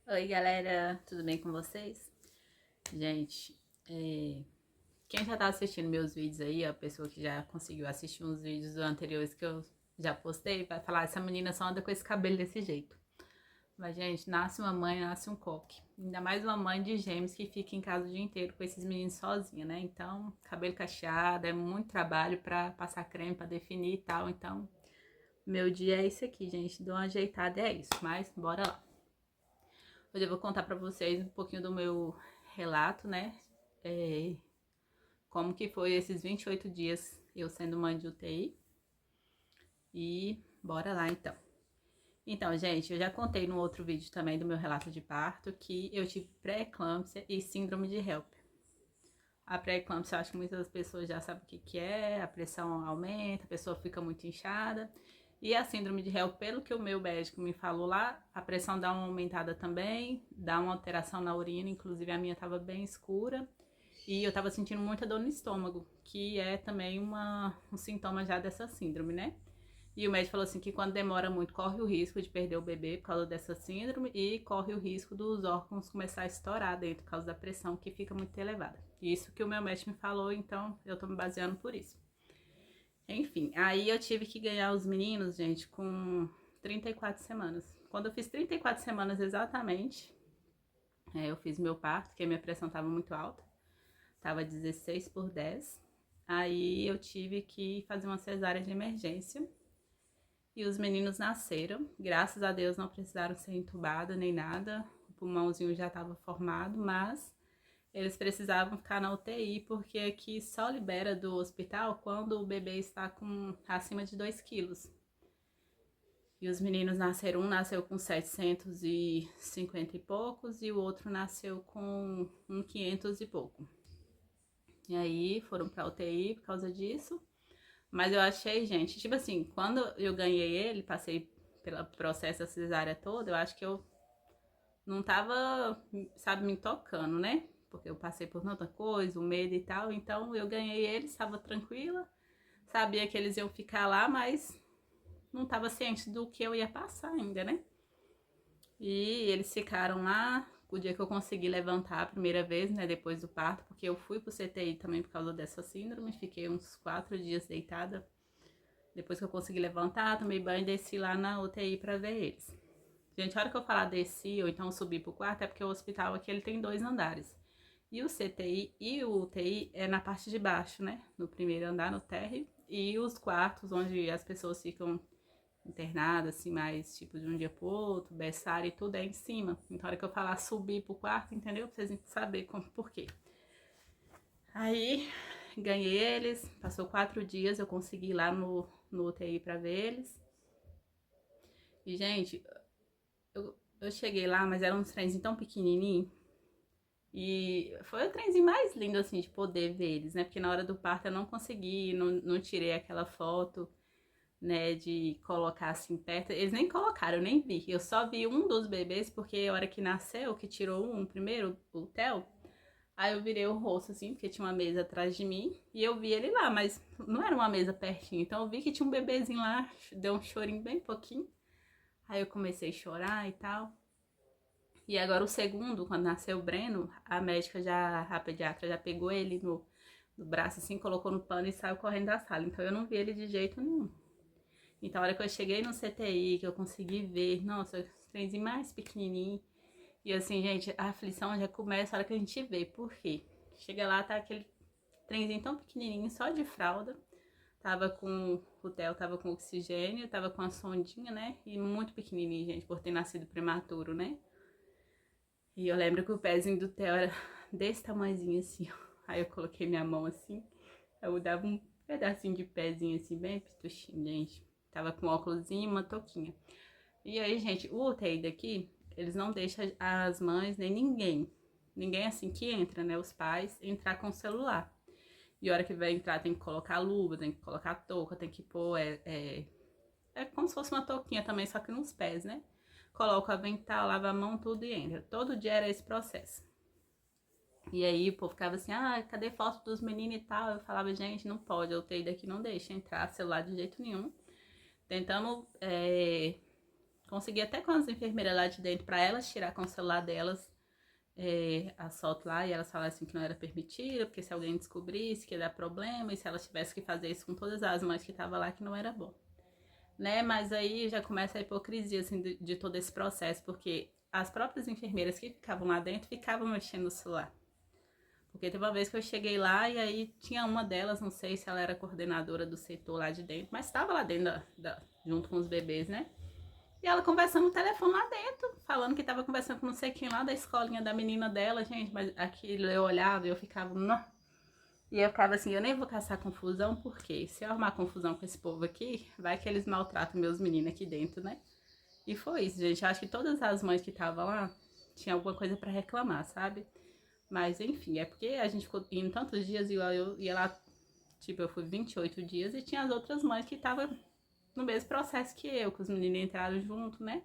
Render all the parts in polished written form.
Oi, galera, tudo bem com vocês? Gente, quem já tá assistindo meus vídeos aí, a pessoa que já conseguiu assistir uns vídeos anteriores que eu já postei, vai falar: essa menina só anda com esse cabelo desse jeito. Mas, gente, nasce uma mãe, nasce um coque. Ainda mais uma mãe de gêmeos que fica em casa o dia inteiro com esses meninos sozinha, né? Então, cabelo cacheado, é muito trabalho pra passar creme, pra definir e tal. Então, meu dia é esse aqui, gente. Dou uma ajeitada, é isso. Mas, bora lá. Hoje eu vou contar pra vocês um pouquinho do meu relato, né? É, como que foi esses 28 dias eu sendo mãe de UTI. E bora lá então. Então, gente, eu já contei no outro vídeo também do meu relato de parto que eu tive pré-eclâmpsia e síndrome de HELP. A pré-eclâmpsia, eu acho que muitas pessoas já sabem o que é, a pressão aumenta, a pessoa fica muito inchada. E a síndrome de HELP, pelo que o meu médico me falou lá, a pressão dá uma aumentada também, dá uma alteração na urina, inclusive a minha estava bem escura. E eu estava sentindo muita dor no estômago, que é também um sintoma já dessa síndrome, né? E o médico falou assim que quando demora muito, corre o risco de perder o bebê por causa dessa síndrome e corre o risco dos órgãos começar a estourar dentro por causa da pressão que fica muito elevada. Isso que o meu médico me falou, então eu tô me baseando por isso. Enfim, aí eu tive que ganhar os meninos, gente, com 34 semanas. Quando eu fiz 34 semanas exatamente, eu fiz meu parto, porque a minha pressão estava muito alta, estava 16 por 10. Aí eu tive que fazer uma cesárea de emergência e os meninos nasceram. Graças a Deus não precisaram ser entubados nem nada, o pulmãozinho já estava formado, mas eles precisavam ficar na UTI porque aqui só libera do hospital quando o bebê está com acima de 2 quilos. E os meninos nasceram, um nasceu com 750 e poucos e o outro nasceu com 500 e pouco. E aí foram pra UTI por causa disso. Mas eu achei, gente, tipo assim, quando eu ganhei ele, passei pelo processo da cesárea toda, eu acho que eu não tava, sabe, me tocando, né? Porque eu passei por tanta coisa, o medo e tal. Então eu ganhei ele, estava tranquila. Sabia que eles iam ficar lá, mas não estava ciente do que eu ia passar ainda, né? E eles ficaram lá o dia que eu consegui levantar a primeira vez, né? Depois do parto, porque eu fui pro CTI também por causa dessa síndrome. Fiquei uns 4 dias deitada. Depois que eu consegui levantar, tomei banho e desci lá na UTI pra ver eles. Gente, a hora que eu falar desci ou então subi pro quarto é porque o hospital aqui ele tem 2 andares. E o CTI e o UTI é na parte de baixo, né? No primeiro andar, no térreo. E os quartos onde as pessoas ficam internadas, assim, mais tipo de um dia pro outro, berçário e tudo é em cima. Então, a hora que eu falar subir pro quarto, entendeu? Pra vocês saberem por quê. Aí, ganhei eles, passou 4 dias, eu consegui ir lá no UTI pra ver eles. E, gente, eu cheguei lá, mas eram uns trenzinhos tão pequenininhos. E foi o trenzinho mais lindo, assim, de poder ver eles, né? Porque na hora do parto eu não consegui, não tirei aquela foto, né? De colocar assim perto. Eles nem colocaram, eu nem vi. Eu só vi um dos bebês, porque a hora que nasceu, que tirou um primeiro, o Theo, aí eu virei o rosto, assim, porque tinha uma mesa atrás de mim. E eu vi ele lá, mas não era uma mesa pertinho. Então eu vi que tinha um bebezinho lá, deu um chorinho bem pouquinho. Aí eu comecei a chorar e tal. E agora o segundo, quando nasceu o Breno, a médica já, a pediatra já pegou ele no braço assim, colocou no pano e saiu correndo da sala. Então eu não vi ele de jeito nenhum. Então a hora que eu cheguei no CTI, que eu consegui ver, nossa, os trenzinhos mais pequenininho. E assim, gente, a aflição já começa a hora que a gente vê. Por quê? Chega lá, tá aquele trenzinho tão pequenininho, só de fralda. Tava com, o Theo tava com oxigênio, tava com a sondinha, né? E muito pequenininho, gente, por ter nascido prematuro, né? E eu lembro que o pezinho do Theo era desse tamanhozinho assim, ó. Aí eu coloquei minha mão assim, eu dava um pedacinho de pezinho assim, bem pituchinho, gente. Tava com óculos e uma touquinha. E aí, gente, o UTI daqui, eles não deixam as mães, nem ninguém assim que entra, né, os pais, entrar com o celular. E a hora que vai entrar tem que colocar luva, tem que colocar touca, tem que pôr, é como se fosse uma touquinha também, só que nos pés, né? Coloca o avental, lava a mão, tudo e entra. Todo dia era esse processo. E aí o povo ficava assim, ah, cadê foto dos meninos e tal? Eu falava, gente, não pode, a UTI daqui não deixa entrar celular de jeito nenhum. Tentamos Consegui até com as enfermeiras lá de dentro pra elas tirar com o celular delas a foto lá, e elas falaram assim que não era permitido, porque se alguém descobrisse que ia dar problema, e se elas tivessem que fazer isso com todas as mães que estavam lá, que não era bom. Né? Mas aí já começa a hipocrisia assim, de todo esse processo, porque as próprias enfermeiras que ficavam lá dentro ficavam mexendo no celular. Porque teve uma vez que eu cheguei lá e aí tinha uma delas, não sei se ela era coordenadora do setor lá de dentro, mas estava lá dentro junto com os bebês, né? E ela conversando no telefone lá dentro, falando que estava conversando com não sei quem lá da escolinha da menina dela, gente, mas aquilo eu olhava e eu ficava, não. E eu ficava assim, eu nem vou caçar confusão, porque se eu arrumar confusão com esse povo aqui, vai que eles maltratam meus meninos aqui dentro, né? E foi isso, gente. Eu acho que todas as mães que estavam lá tinham alguma coisa para reclamar, sabe? Mas enfim, é porque a gente ficou indo tantos dias e eu ia lá, tipo, eu fui 28 dias e tinha as outras mães que estavam no mesmo processo que eu, que os meninos entraram junto, né?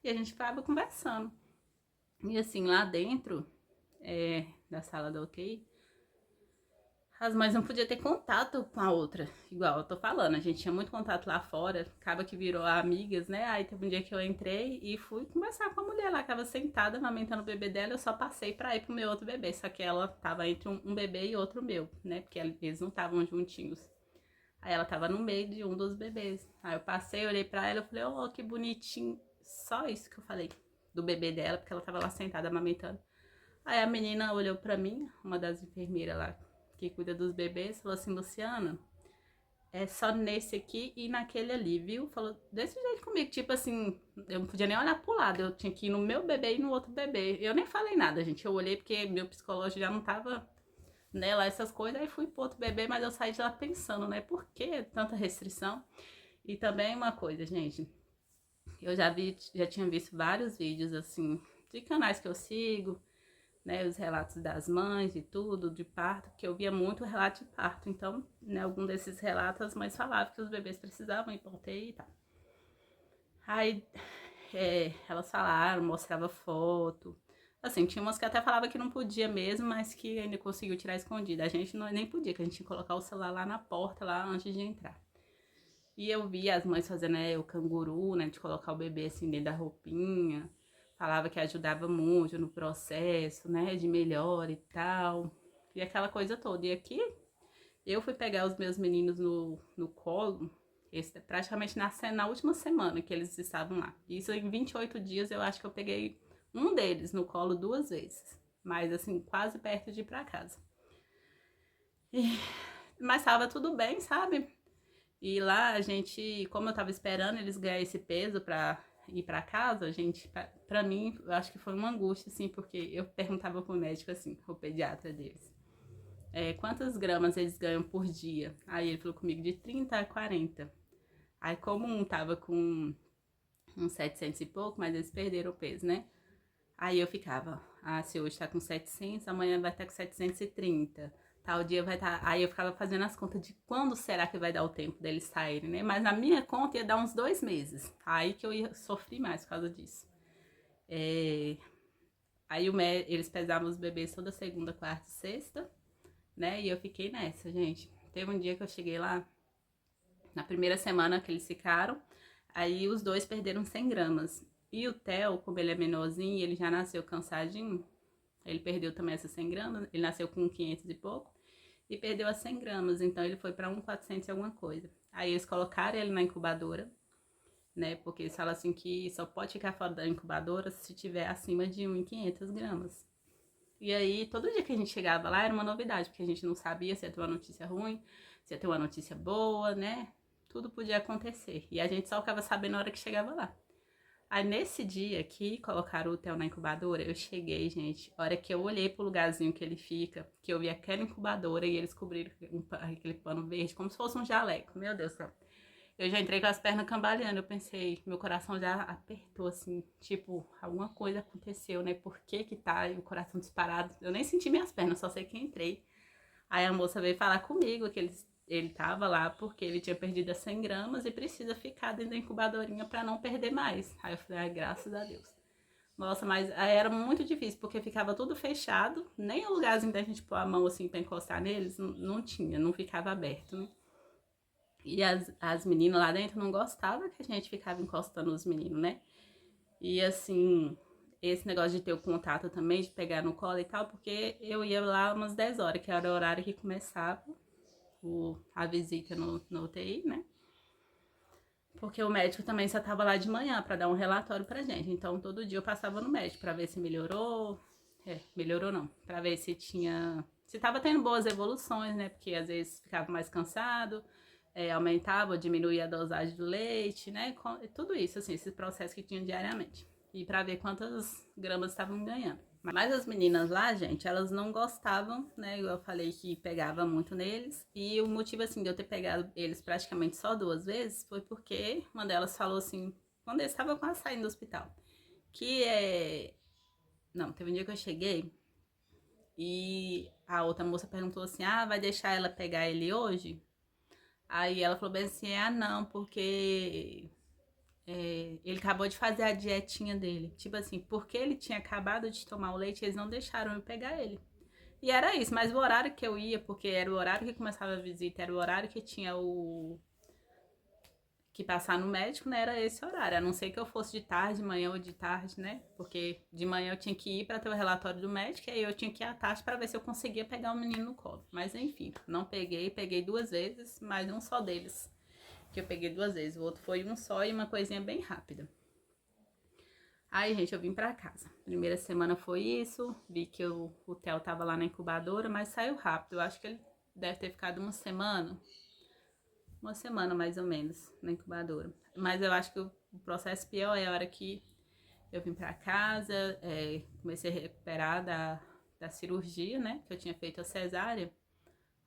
E a gente ficava conversando. E assim, lá dentro da sala da UTI, as mães não podiam ter contato com a outra, igual eu tô falando, a gente tinha muito contato lá fora, acaba que virou amigas, né? Aí teve um dia que eu entrei e fui conversar com a mulher lá, que tava sentada amamentando o bebê dela, eu só passei pra ir pro meu outro bebê, só que ela tava entre um bebê e outro meu, né? Porque eles não estavam juntinhos. Aí ela tava no meio de um dos bebês. Aí eu passei, olhei pra ela, eu falei, oh, que bonitinho. Só isso que eu falei do bebê dela, porque ela tava lá sentada amamentando. Aí a menina olhou pra mim, uma das enfermeiras lá que cuida dos bebês, falou assim, Luciana, é só nesse aqui e naquele ali, viu? Falou desse jeito comigo, tipo assim, eu não podia nem olhar pro lado, eu tinha que ir no meu bebê e no outro bebê. Eu nem falei nada, gente, eu olhei porque meu psicológico já não tava, né, lá essas coisas, aí fui pro outro bebê, mas eu saí de lá pensando, né, por que tanta restrição? E também uma coisa, gente, eu já tinha visto vários vídeos, assim, de canais que eu sigo, né, os relatos das mães e tudo, de parto, porque eu via muito relato de parto. Então, né, algum desses relatos, as mães falavam que os bebês precisavam ir pra UTI e tal. Aí, elas falaram, mostrava foto. Assim, tinha umas que até falava que não podia mesmo, mas que ainda conseguiu tirar escondida. A gente não, nem podia, que a gente tinha que colocar o celular lá na porta, lá antes de entrar. E eu via as mães fazendo o canguru, né, de colocar o bebê assim dentro da roupinha. Falava que ajudava muito no processo, né, de melhora e tal. E aquela coisa toda. E aqui, eu fui pegar os meus meninos no colo, praticamente na última semana que eles estavam lá. Isso em 28 dias, eu acho que eu peguei um deles no colo 2 vezes. Mas assim, quase perto de ir pra casa. Mas tava tudo bem, sabe? E lá a gente, como eu tava esperando eles ganharem esse peso pra ir pra casa, gente, pra mim, eu acho que foi uma angústia, assim, porque eu perguntava pro médico, assim, o pediatra deles, quantas gramas eles ganham por dia? Aí ele falou comigo de 30 a 40. Aí como um tava com uns 700 e pouco, mas eles perderam o peso, né? Aí eu ficava, se hoje tá com 700, amanhã vai estar com 730. Tal dia vai estar. Aí eu ficava fazendo as contas de quando será que vai dar o tempo deles saírem, né? Mas na minha conta ia dar uns 2 meses. Aí que eu ia sofrer mais por causa disso. É... Aí eles pesavam os bebês toda segunda, quarta e sexta, né? E eu fiquei nessa, gente. Teve um dia que eu cheguei lá, na primeira semana que eles ficaram, aí os dois perderam 100 gramas. E o Theo, como ele é menorzinho, ele já nasceu cansadinho, ele perdeu também essas 100 gramas, ele nasceu com 500 e pouco, e perdeu as 100 gramas, então ele foi para 1.400 e alguma coisa. Aí eles colocaram ele na incubadora, né, porque eles falam assim que só pode ficar fora da incubadora se tiver acima de 1.500 gramas. E aí, todo dia que a gente chegava lá era uma novidade, porque a gente não sabia se ia ter uma notícia ruim, se ia ter uma notícia boa, né? Tudo podia acontecer. E a gente só ficava sabendo na hora que chegava lá. Aí nesse dia que colocaram o Theo na incubadora, eu cheguei, gente, a hora que eu olhei pro lugarzinho que ele fica, que eu vi aquela incubadora e eles cobriram aquele pano verde, como se fosse um jaleco, meu Deus do céu. Eu já entrei com as pernas cambaleando, eu pensei, meu coração já apertou, assim, tipo, alguma coisa aconteceu, né? Por que que tá o coração disparado? Eu nem senti minhas pernas, só sei que entrei. Aí a moça veio falar comigo que ele tava lá porque ele tinha perdido as 100 gramas e precisa ficar dentro da incubadorinha pra não perder mais. Aí eu falei, ai, graças a Deus. Nossa, mas era muito difícil, porque ficava tudo fechado, nem o lugarzinho da gente pôr a mão assim pra encostar neles, não tinha, não ficava aberto, né? E as meninas lá dentro não gostavam que a gente ficava encostando os meninos, né? E assim, esse negócio de ter o contato também, de pegar no colo e tal, porque eu ia lá umas 10 horas, que era o horário que começava a visita no UTI, né? Porque o médico também só tava lá de manhã pra dar um relatório pra gente. Então, todo dia eu passava no médico pra ver se melhorou. Melhorou não. Pra ver se tinha. Se tava tendo boas evoluções, né? Porque às vezes ficava mais cansado, aumentava ou diminuía a dosagem do leite, né? Tudo isso, assim, esse processo que tinha diariamente. E pra ver quantas gramas estavam ganhando. Mas as meninas lá, gente, elas não gostavam, né? Eu falei que pegava muito neles. E o motivo, assim, de eu ter pegado eles praticamente só 2 vezes foi porque uma delas falou assim, quando eles estavam quase saindo do hospital, que é. Não, teve um dia que eu cheguei e a outra moça perguntou assim: ah, vai deixar ela pegar ele hoje? Aí ela falou bem assim: ah, não, porque ele acabou de fazer a dietinha dele. Tipo assim, porque ele tinha acabado de tomar o leite, eles não deixaram eu pegar ele. E era isso, mas o horário que eu ia, porque era o horário que começava a visita, era o horário que tinha que passar no médico, né? Era esse horário. A não ser que eu fosse de tarde, de manhã ou de tarde, né? Porque de manhã eu tinha que ir para ter o relatório do médico, e aí eu tinha que ir à tarde para ver se eu conseguia pegar o menino no colo. Mas enfim, não peguei 2 vezes, mas um só deles. Que eu peguei 2 vezes. O outro foi um só e uma coisinha bem rápida. Aí, gente, eu vim pra casa. Primeira semana foi isso. Vi que o Theo tava lá na incubadora, mas saiu rápido. Eu acho que ele deve ter ficado uma semana mais ou menos na incubadora. Mas eu acho que o processo pior é a hora que eu vim pra casa, comecei a recuperar da cirurgia, né? Que eu tinha feito a cesárea.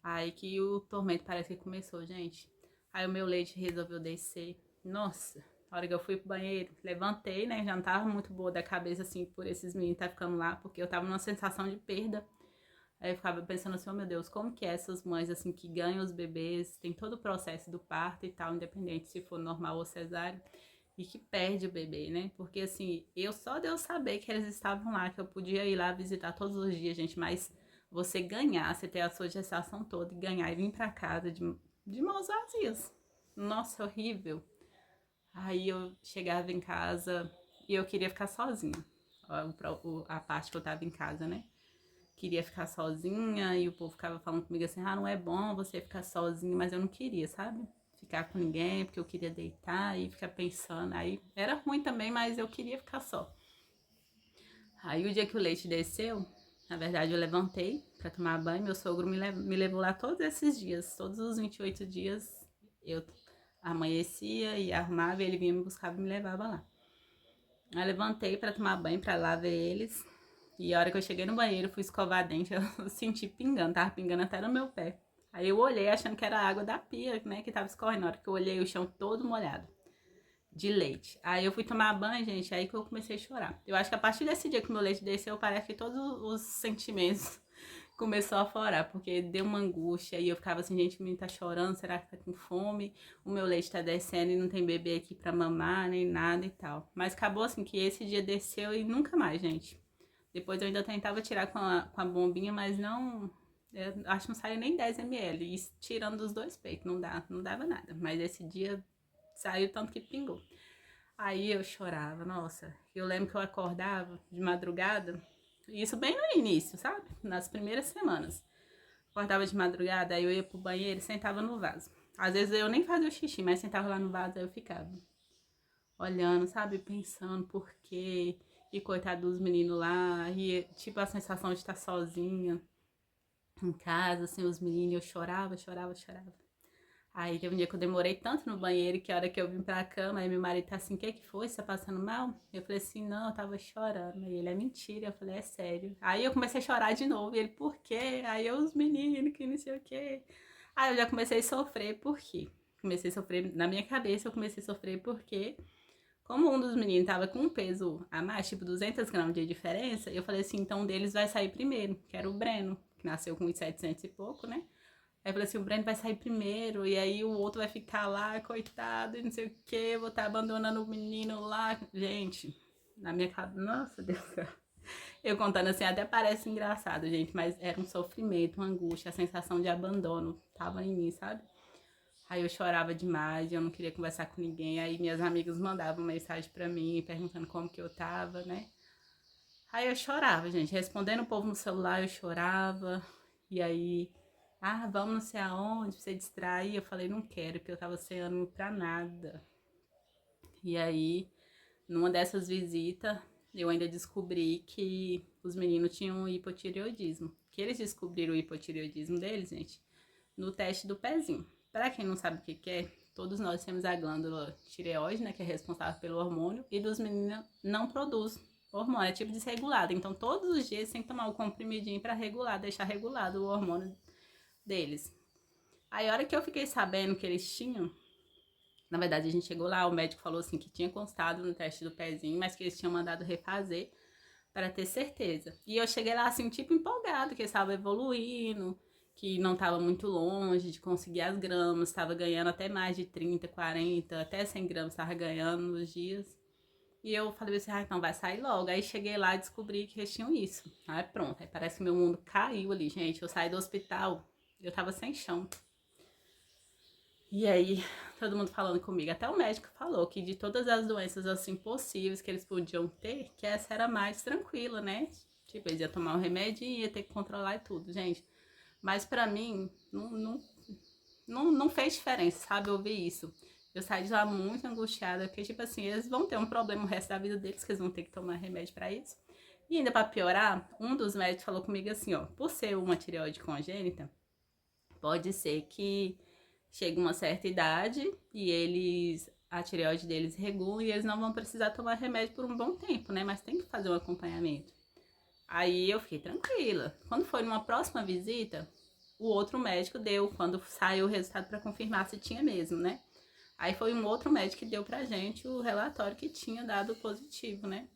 Aí que o tormento parece que começou, gente. Aí o meu leite resolveu descer. Nossa, na hora que eu fui pro banheiro, levantei, né? Já não tava muito boa da cabeça, assim, por esses meninos estar ficando lá, porque eu tava numa sensação de perda. Aí eu ficava pensando assim, oh meu Deus, como que é essas mães, assim, que ganham os bebês, tem todo o processo do parto e tal, independente se for normal ou cesárea, e que perde o bebê, né? Porque, assim, só de eu saber que eles estavam lá, que eu podia ir lá visitar todos os dias, gente, mas você ganhar, você ter a sua gestação toda e ganhar e vir pra casa de mãos vazias. Nossa, horrível. Aí eu chegava em casa e eu queria ficar sozinha. A parte que eu tava em casa, né? Queria ficar sozinha e o povo ficava falando comigo assim: ah, não é bom você ficar sozinha, mas eu não queria, sabe? Ficar com ninguém, porque eu queria deitar e ficar pensando. Aí era ruim também, mas eu queria ficar só. Aí o dia que o leite desceu, na verdade eu levantei pra tomar banho, meu sogro me levou lá todos esses dias, todos os 28 dias eu amanhecia e arrumava e ele vinha me buscar e me levava lá. Aí levantei pra tomar banho, pra lá ver eles. E a hora que eu cheguei no banheiro, fui escovar dente, eu senti pingando, tava pingando até no meu pé. Aí eu olhei achando que era a água da pia, né, que tava escorrendo. Na hora que eu olhei, o chão todo molhado de leite. Aí eu fui tomar banho, gente, aí que eu comecei a chorar. Eu acho que a partir desse dia que meu leite desceu, parece que todos os sentimentos começou a aflorar, porque deu uma angústia e eu ficava assim, gente, o menino tá chorando, será que tá com fome? O meu leite tá descendo e não tem bebê aqui pra mamar, nem nada e tal. Mas acabou assim que esse dia desceu e nunca mais, gente. Depois eu ainda tentava tirar com a bombinha, mas não. Eu acho que não saiu nem 10 ml. E tirando dos 2 peitos, não dava nada. Mas esse dia saiu tanto que pingou. Aí eu chorava, nossa. Eu lembro que eu acordava de madrugada, isso bem no início, sabe? Nas primeiras semanas. Acordava de madrugada, aí eu ia pro banheiro e sentava no vaso. Às vezes eu nem fazia o xixi, mas sentava lá no vaso, aí eu ficava olhando, sabe? Pensando por quê. E coitado dos meninos lá. E tipo a sensação de estar sozinha em casa, sem os meninos. Eu chorava. Aí teve um dia que eu demorei tanto no banheiro que a hora que eu vim pra cama, aí meu marido tá assim, o que foi? Você tá passando mal? Eu falei assim, não, eu tava chorando. Aí ele, é mentira. Eu falei, é sério. Aí eu comecei a chorar de novo. E ele, por quê? Aí eu, os meninos, que não sei o quê. Aí eu já comecei a sofrer, por quê? Comecei a sofrer, na minha cabeça eu comecei a sofrer porque, como um dos meninos tava com um peso a mais, tipo 200 gramas de diferença, eu falei assim, então um deles vai sair primeiro, que era o Breno, que nasceu com uns 700 e pouco, né? Aí eu falei assim, o Breno vai sair primeiro, e aí o outro vai ficar lá, coitado, e não sei o que, vou estar abandonando o menino lá. Gente, na minha cabeça, nossa Deus do céu. Eu contando assim, até parece engraçado, gente, mas era um sofrimento, uma angústia, a sensação de abandono tava em mim, sabe? Aí eu chorava demais, eu não queria conversar com ninguém. Aí minhas amigas mandavam mensagem pra mim, perguntando como que eu tava, né? Aí eu chorava, gente. Respondendo o povo no celular, eu chorava. E aí, vamos não sei aonde, pra você distrair. Eu falei, não quero, porque eu tava sem ânimo pra nada. E aí, numa dessas visitas, eu ainda descobri que os meninos tinham hipotireoidismo. Que eles descobriram o hipotireoidismo deles, gente, no teste do pezinho. Para quem não sabe o que é, todos nós temos a glândula tireoide, né, que é responsável pelo hormônio, e dos meninos não produz hormônio, é tipo desregulado. Então, todos os dias tem que tomar o comprimidinho para regular, deixar regulado o hormônio deles. Aí, a hora que eu fiquei sabendo que eles tinham, na verdade, a gente chegou lá, o médico falou assim que tinha constado no teste do pezinho, mas que eles tinham mandado refazer para ter certeza. E eu cheguei lá assim, tipo, empolgado, que estava evoluindo, que não estava muito longe de conseguir as gramas, estava ganhando até mais de 30, 40, até 100 gramas estava ganhando nos dias. E eu falei assim, então vai sair logo. Aí cheguei lá e descobri que eles tinham isso. Aí pronto, aí parece que meu mundo caiu ali, gente. Eu saí do hospital, eu tava sem chão. E aí, todo mundo falando comigo, até o médico falou que de todas as doenças assim possíveis que eles podiam ter, que essa era mais tranquila, né? Tipo, eles iam tomar um remédio e ia ter que controlar e tudo, gente. Mas pra mim, não fez diferença, sabe? Eu ouvir isso. Eu saí de lá muito angustiada, porque, tipo assim, eles vão ter um problema o resto da vida deles, que eles vão ter que tomar remédio pra isso. E ainda pra piorar, um dos médicos falou comigo assim, ó, por ser uma tireoide congênita, pode ser que chega uma certa idade e a tireoide deles regula e eles não vão precisar tomar remédio por um bom tempo, né? Mas tem que fazer um acompanhamento. Aí eu fiquei tranquila. Quando foi numa próxima visita, o outro médico deu, quando saiu o resultado para confirmar se tinha mesmo, né? Aí foi um outro médico que deu pra gente o relatório que tinha dado positivo, né?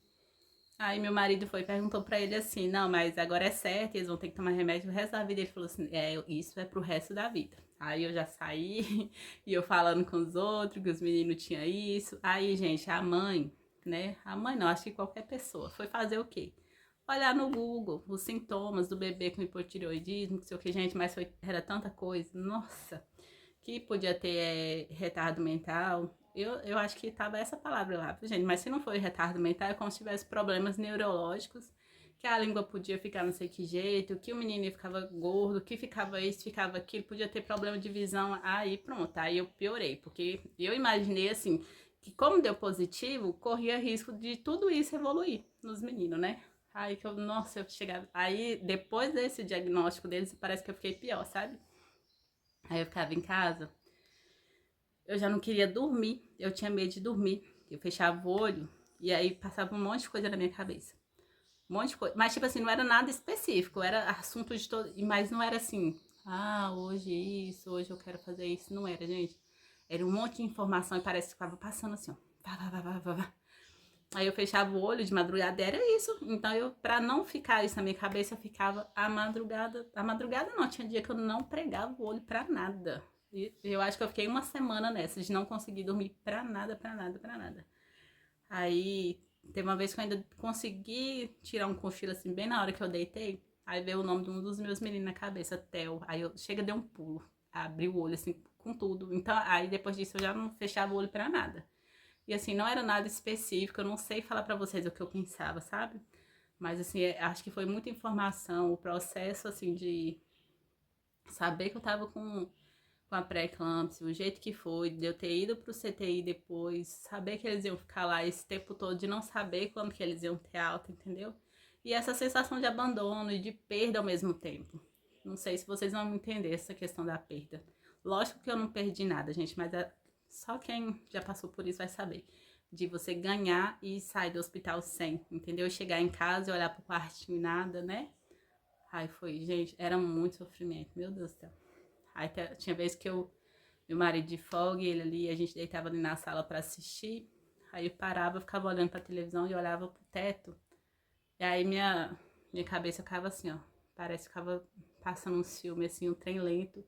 Aí meu marido foi e perguntou pra ele assim, não, mas agora é certo, eles vão ter que tomar remédio o resto da vida. Ele falou assim, isso é pro resto da vida. Aí eu já saí, e eu falando com os outros, que os meninos tinham isso. Aí, gente, a mãe, né? A mãe não, acho que qualquer pessoa, foi fazer o quê? Olhar no Google os sintomas do bebê com hipotireoidismo, que sei o que, gente, mas era tanta coisa. Nossa, que podia ter retardo mental. Eu acho que tava essa palavra lá, gente. Mas se não foi retardo mental, é como se tivesse problemas neurológicos, que a língua podia ficar não sei que jeito, que o menino ficava gordo, que ficava isso, ficava aquilo, podia ter problema de visão. Aí pronto, aí eu piorei, porque eu imaginei assim, que como deu positivo, corria risco de tudo isso evoluir nos meninos, né? Aí que nossa, eu chegava. Aí depois desse diagnóstico deles, parece que eu fiquei pior, sabe? Aí eu ficava em casa, eu já não queria dormir, eu tinha medo de dormir. Eu fechava o olho e aí passava um monte de coisa na minha cabeça. Um monte de coisa. Mas, tipo assim, não era nada específico, era assunto de todo. Mas não era assim, hoje isso, hoje eu quero fazer isso. Não era, gente. Era um monte de informação e parece que ficava passando assim, ó. Aí eu fechava o olho de madrugada, era isso. Então eu, pra não ficar isso na minha cabeça, eu ficava a madrugada. A madrugada não, tinha dia que eu não pregava o olho pra nada. E eu acho que eu fiquei uma semana nessa, de não conseguir dormir pra nada, pra nada, pra nada. Aí teve uma vez que eu ainda consegui tirar um cochilo assim, bem na hora que eu deitei. Aí veio o nome de um dos meus meninos na cabeça, Theo. Aí eu chega, dei um pulo, abri o olho assim, com tudo. Então, aí depois disso eu já não fechava o olho pra nada. E assim, não era nada específico, eu não sei falar pra vocês o que eu pensava, sabe? Mas assim, acho que foi muita informação, o processo assim de saber que eu tava com a pré-eclâmpsia, o jeito que foi, de eu ter ido pro CTI depois, saber que eles iam ficar lá esse tempo todo, de não saber quando que eles iam ter alta, entendeu? E essa sensação de abandono e de perda ao mesmo tempo. Não sei se vocês vão entender essa questão da perda. Lógico que eu não perdi nada, gente, mas só quem já passou por isso vai saber. De você ganhar e sair do hospital sem, entendeu? Chegar em casa e olhar pro quartinho e nada, né? Ai, foi, gente, era muito sofrimento, meu Deus do céu. Aí tinha vezes que meu marido de folga, ele ali, a gente deitava ali na sala pra assistir. Aí eu parava, ficava olhando pra televisão e olhava pro teto. E aí minha cabeça ficava assim, ó. Parece que ficava passando um filme, assim, um trem lento.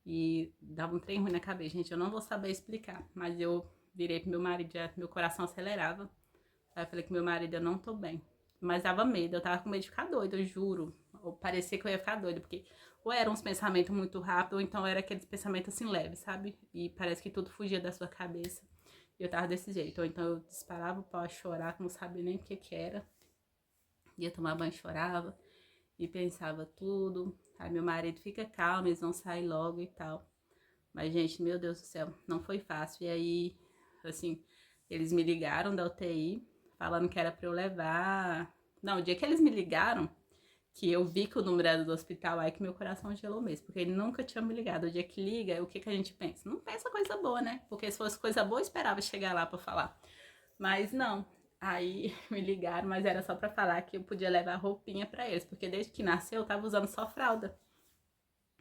E dava um trem ruim na cabeça. Gente, eu não vou saber explicar. Mas eu virei pro meu marido, meu coração acelerava. Aí eu falei que meu marido, eu não tô bem. Mas dava medo, eu tava com medo de ficar doida, eu juro. ou parecia que eu ia ficar doida, porque ou eram uns pensamentos muito rápidos, ou então era aqueles pensamentos assim leves, sabe? E parece que tudo fugia da sua cabeça. E eu tava desse jeito. Ou então eu disparava o pau a chorar, que não sabia nem o que era. Ia tomar banho, chorava e pensava tudo. Aí meu marido fica calmo, eles vão sair logo e tal. Mas, gente, meu Deus do céu, não foi fácil. E aí, assim, eles me ligaram da UTI, falando que era pra eu levar. Não, o dia que eles me ligaram, que eu vi que o número era do hospital, aí que meu coração gelou mesmo, porque ele nunca tinha me ligado. O dia que liga, o que que a gente pensa? Não pensa coisa boa, né? Porque se fosse coisa boa, eu esperava chegar lá pra falar. Mas não. Aí me ligaram, mas era só pra falar que eu podia levar roupinha pra eles, porque desde que nasceu eu tava usando só fralda.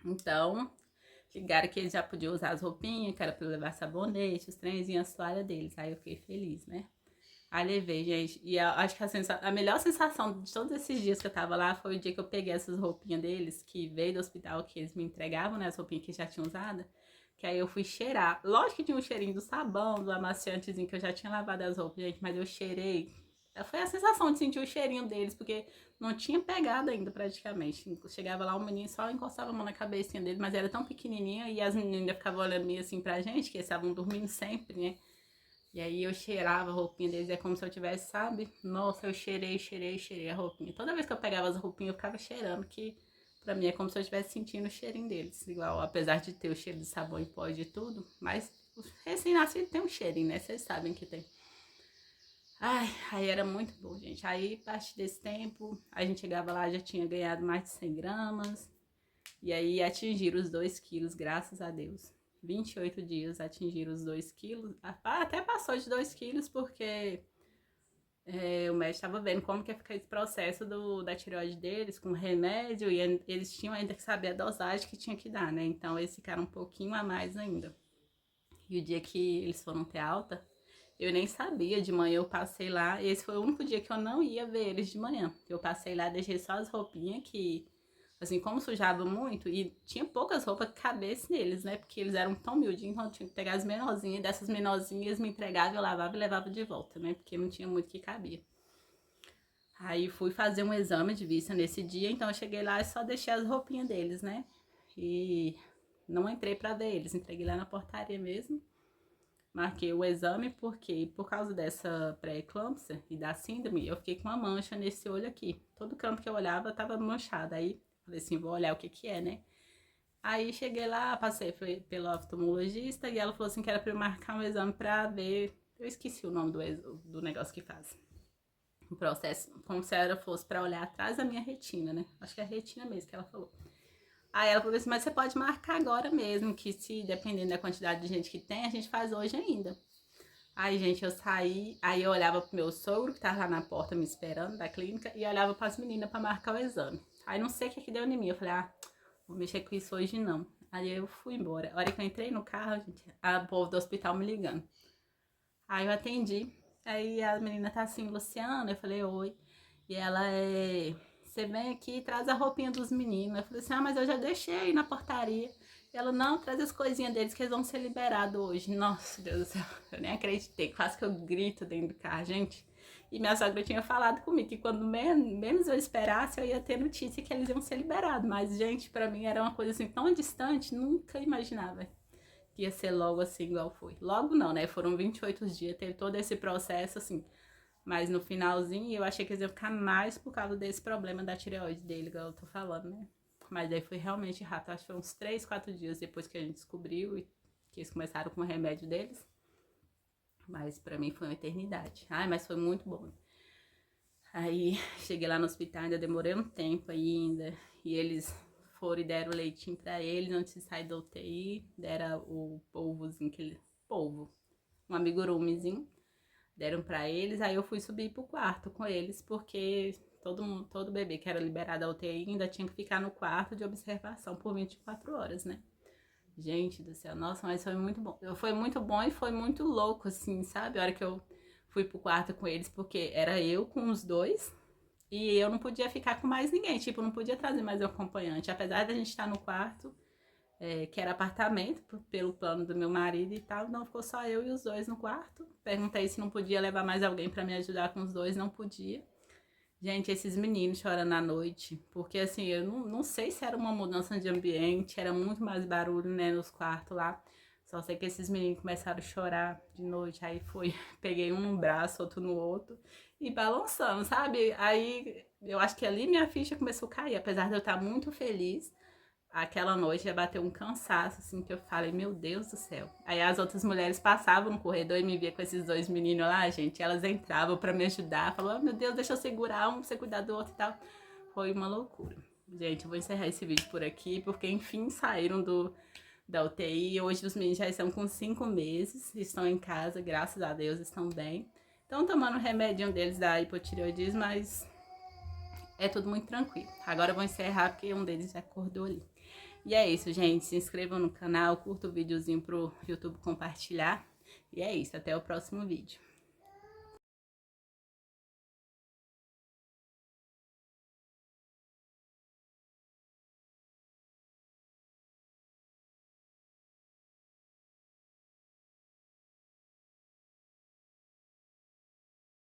Então, ligaram que eles já podiam usar as roupinhas, que era pra eu levar sabonete, os trenzinhos, as toalhas deles. Aí eu fiquei feliz, né? Aí levei, gente. E eu acho que a melhor sensação de todos esses dias que eu tava lá foi o dia que eu peguei essas roupinhas deles, que veio do hospital, que eles me entregavam, né? As roupinhas que já tinham usado. Que aí eu fui cheirar. Lógico que tinha um cheirinho do sabão, do amaciantezinho que eu já tinha lavado as roupas, gente, mas eu cheirei. Foi a sensação de sentir o cheirinho deles, porque não tinha pegado ainda praticamente. Chegava lá, o menino só encostava a mão na cabecinha dele, mas era tão pequenininha e as meninas ficavam olhando meio assim pra gente, que eles estavam dormindo sempre, né? E aí eu cheirava a roupinha deles, é como se eu tivesse, sabe? Nossa, eu cheirei a roupinha. Toda vez que eu pegava as roupinhas, eu ficava cheirando, que pra mim é como se eu estivesse sentindo o cheirinho deles. Igual, apesar de ter o cheiro de sabão e pó de tudo, mas recém-nascido tem um cheirinho, né? Vocês sabem que tem. Ai, aí era muito bom, gente. Aí, a partir desse tempo, a gente chegava lá, já tinha ganhado mais de 100 gramas. E aí atingiram os 2 quilos, graças a Deus. 28 dias atingiram os 2 quilos. Até passou de 2 quilos, porque o médico estava vendo como que ia ficar esse processo da tireoide deles, com remédio, e eles tinham ainda que saber a dosagem que tinha que dar, né? Então eles ficaram um pouquinho a mais ainda. E o dia que eles foram ter alta, eu nem sabia. De manhã eu passei lá, e esse foi o único dia que eu não ia ver eles de manhã. Eu passei lá, deixei só as roupinhas que, assim, como sujava muito, e tinha poucas roupas que cabessem neles, né? Porque eles eram tão miudinhos, então eu tinha que pegar as menorzinhas, e dessas menorzinhas me entregavam, eu lavava e levava de volta, né? Porque não tinha muito que cabia. Aí fui fazer um exame de vista nesse dia, então eu cheguei lá e só deixei as roupinhas deles, né? E não entrei pra ver eles, entreguei lá na portaria mesmo. Marquei o exame porque, por causa dessa pré-eclâmpsia e da síndrome, eu fiquei com uma mancha nesse olho aqui. Todo canto que eu olhava tava manchado. Aí falei assim, vou olhar o que que é, né? Aí cheguei lá, passei pelo oftalmologista e ela falou assim que era pra eu marcar um exame pra ver. Eu esqueci o nome do negócio que faz. O processo, como se ela fosse pra olhar atrás da minha retina, né? Acho que é a retina mesmo que ela falou. Aí ela falou assim, mas você pode marcar agora mesmo, que se dependendo da quantidade de gente que tem, a gente faz hoje ainda. Aí, gente, eu saí, aí eu olhava pro meu sogro, que tava lá na porta me esperando, da clínica, e olhava pras meninas pra marcar o exame. Aí não sei o que que deu em mim, eu falei, vou mexer com isso hoje não. Aí eu fui embora. A hora que eu entrei no carro, gente, a povo do hospital me ligando. Aí eu atendi, aí a menina tá assim, Luciana, eu falei, oi. E ela você vem aqui e traz a roupinha dos meninos. Eu falei assim, mas eu já deixei aí na portaria. E ela, não, traz as coisinhas deles que eles vão ser liberados hoje. Nossa, Deus do céu, eu nem acreditei, quase que eu grito dentro do carro, gente. E minha sogra tinha falado comigo que quando menos eu esperasse, eu ia ter notícia que eles iam ser liberados. Mas, gente, pra mim era uma coisa assim tão distante, nunca imaginava que ia ser logo assim, igual foi. Logo não, né? Foram 28 dias, teve todo esse processo, assim. Mas no finalzinho eu achei que eles iam ficar mais por causa desse problema da tireoide dele, igual eu tô falando, né? Mas daí foi realmente rápido, acho que foi uns 3, 4 dias depois que a gente descobriu e que eles começaram com o remédio deles. Mas pra mim foi uma eternidade. Ai, mas foi muito bom. Aí cheguei lá no hospital, ainda demorei um tempo ainda. E eles foram e deram leitinho pra eles antes de sair da UTI. Deram o polvozinho, aquele polvo, um amigurumizinho. Deram pra eles, aí eu fui subir pro quarto com eles, porque todo bebê que era liberado da UTI ainda tinha que ficar no quarto de observação por 24 horas, né? Gente do céu, nossa, mas foi muito bom. Foi muito bom e foi muito louco, assim, sabe? A hora que eu fui pro quarto com eles, porque era eu com os dois e eu não podia ficar com mais ninguém, tipo, não podia trazer mais um acompanhante. Apesar da gente estar no quarto, que era apartamento, pelo plano do meu marido e tal, não ficou só eu e os dois no quarto. Perguntei se não podia levar mais alguém para me ajudar com os dois, não podia. Gente, esses meninos chorando à noite, porque assim, eu não sei se era uma mudança de ambiente, era muito mais barulho, né, nos quartos lá. Só sei que esses meninos começaram a chorar de noite, aí foi, peguei um no braço, outro no outro, e balançando, sabe? Aí eu acho que ali minha ficha começou a cair, apesar de eu estar muito feliz. Aquela noite já bateu um cansaço, assim, que eu falei, meu Deus do céu. Aí as outras mulheres passavam no corredor e me via com esses dois meninos lá, gente. Elas entravam pra me ajudar, falavam, oh, meu Deus, deixa eu segurar um pra você cuidar do outro e tal. Foi uma loucura. Gente, eu vou encerrar esse vídeo por aqui, porque enfim saíram da UTI. Hoje os meninos já estão com 5 meses, estão em casa, graças a Deus, estão bem. Estão tomando o remedinho deles da hipotireoidismo, mas é tudo muito tranquilo. Agora eu vou encerrar porque um deles já acordou ali. E é isso, gente. Se inscrevam no canal, curta o videozinho pro YouTube compartilhar. E é isso, até o próximo vídeo.